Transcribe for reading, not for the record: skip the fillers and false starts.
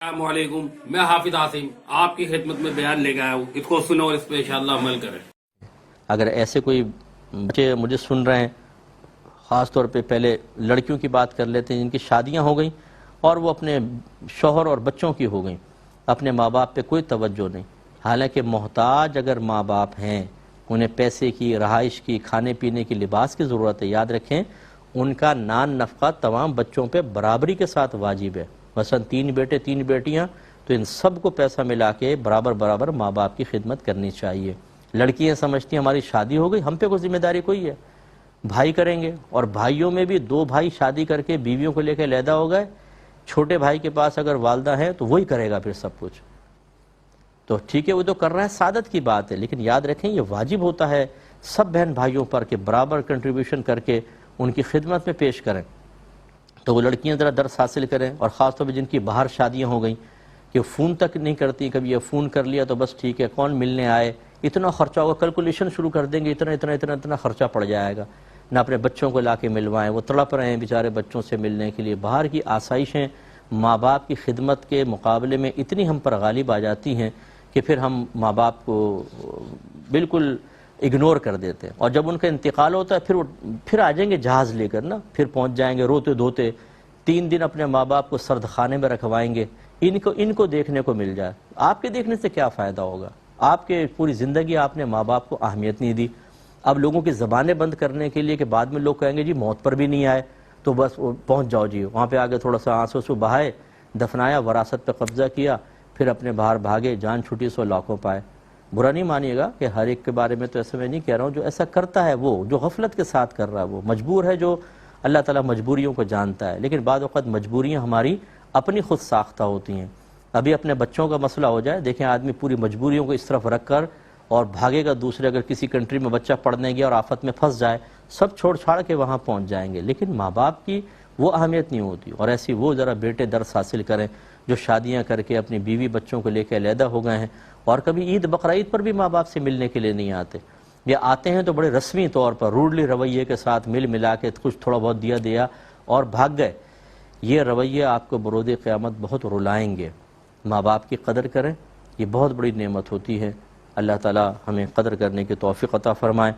अस्सलामुअलैकुम, मैं हाफिज आसिम आपकी खिदमत में बयान लेकर आया हूँ। इसको सुनो और इस पर इंशाअल्लाह अमल करें। अगर ऐसे कोई बच्चे मुझे सुन रहे हैं, ख़ास तौर पे पहले लड़कियों की बात कर लेते हैं जिनकी शादियां हो गई और वो अपने शौहर और बच्चों की हो गई, अपने माँ बाप पे कोई तवज्जो नहीं। हालांकि मोहताज अगर माँ बाप हैं, उन्हें पैसे की, रहाइश की, खाने पीने की, लिबास की ज़रूरत है, याद रखें उनका नान नफ़क़ा तमाम बच्चों पे बराबरी के साथ वाजिब है। मसलन 3 बेटे 3 बेटियां, तो इन सब को पैसा मिला के बराबर बराबर माँ बाप की खिदमत करनी चाहिए। लड़कियां समझती हैं हमारी शादी हो गई, हम पे कोई जिम्मेदारी कोई है, भाई करेंगे। और भाइयों में भी 2 भाई शादी करके बीवियों को लेकर अलहदा हो गए, छोटे भाई के पास अगर वालदा है तो वही करेगा फिर सब कुछ। तो ठीक है, वो तो कर रहा है, सादत की बात है, लेकिन याद रखें ये वाजिब होता है सब बहन भाइयों पर कि बराबर कंट्रीब्यूशन करके उनकी खिदमत में पेश करें। तो वो लड़कियां ज़रा दर्स हासिल करें, और ख़ास तौर पर जिनकी बाहर शादियां हो गई कि फ़ोन तक नहीं करती, कभी ये फ़ोन कर लिया तो बस ठीक है, कौन मिलने आए, इतना खर्चा होगा, कैलकुलेशन शुरू कर देंगे, इतना इतना इतना इतना खर्चा पड़ जाएगा, ना अपने बच्चों को ला के मिलवाएँ, वो तड़प रहे हैं बेचारे बच्चों से मिलने के लिए। बाहर की आसाइशें माँ बाप की खिदमत के मुकाबले में इतनी हम पर गालिब आ जाती हैं कि फिर हम माँ बाप को बिल्कुल इग्नोर कर देते हैं। और जब उनका इंतकाल होता है फिर आ जाएंगे जहाज़ लेकर ना, फिर पहुँच जाएंगे रोते धोते, 3 दिन अपने माँ बाप को सर्द खाने में रखवाएंगे। इनको देखने को मिल जाए, आपके देखने से क्या फ़ायदा होगा? आपके पूरी ज़िंदगी आपने माँ बाप को अहमियत नहीं दी। अब लोगों की ज़बानें बंद करने के लिए कि बाद में लोग कहेंगे जी मौत पर भी नहीं आए तो बस पहुँच जाओ जी, वहाँ पे आगे थोड़ा सा आंसू बहाए, दफनाया, वरासत पे कब्ज़ा किया, फिर अपने बाहर भागे, जान छुटी सो लाखों पाए। बुरा नहीं मानिएगा कि हर एक के बारे में तो ऐसा मैं नहीं कह रहा हूँ, जो ऐसा करता है वो, जो गफलत के साथ कर रहा है, वो मजबूर है, जो अल्लाह ताला मजबूरियों को जानता है। लेकिन बाद वक़्त मजबूरियाँ हमारी अपनी खुद साख्ता होती हैं। अभी अपने बच्चों का मसला हो जाए, देखें आदमी पूरी मजबूरियों को इस तरफ रख कर और भागेगा दूसरे, अगर किसी कंट्री में बच्चा पढ़ने गया और आफत में फंस जाए, सब छोड़ छाड़ के वहाँ पहुँच जाएंगे, लेकिन माँ बाप की वो अहमियत नहीं होती। और ऐसी वो ज़रा बेटे दर्स हासिल करें जो शादियाँ करके अपनी बीवी बच्चों को लेकर अलहदा हो गए हैं, और कभी ईद बकरीद पर भी माँ बाप से मिलने के लिए नहीं आते, या आते हैं तो बड़े रस्मी तौर पर रूडली रवैये के साथ मिल मिला के कुछ थोड़ा बहुत दिया और भाग गए। ये रवैये आपको बरोज़ क़यामत बहुत रुलाएंगे। माँ बाप की कदर करें, ये बहुत बड़ी नेमत होती है। अल्लाह ताला हमें कदर करने की तौफ़ीक़ अता फ़रमाए।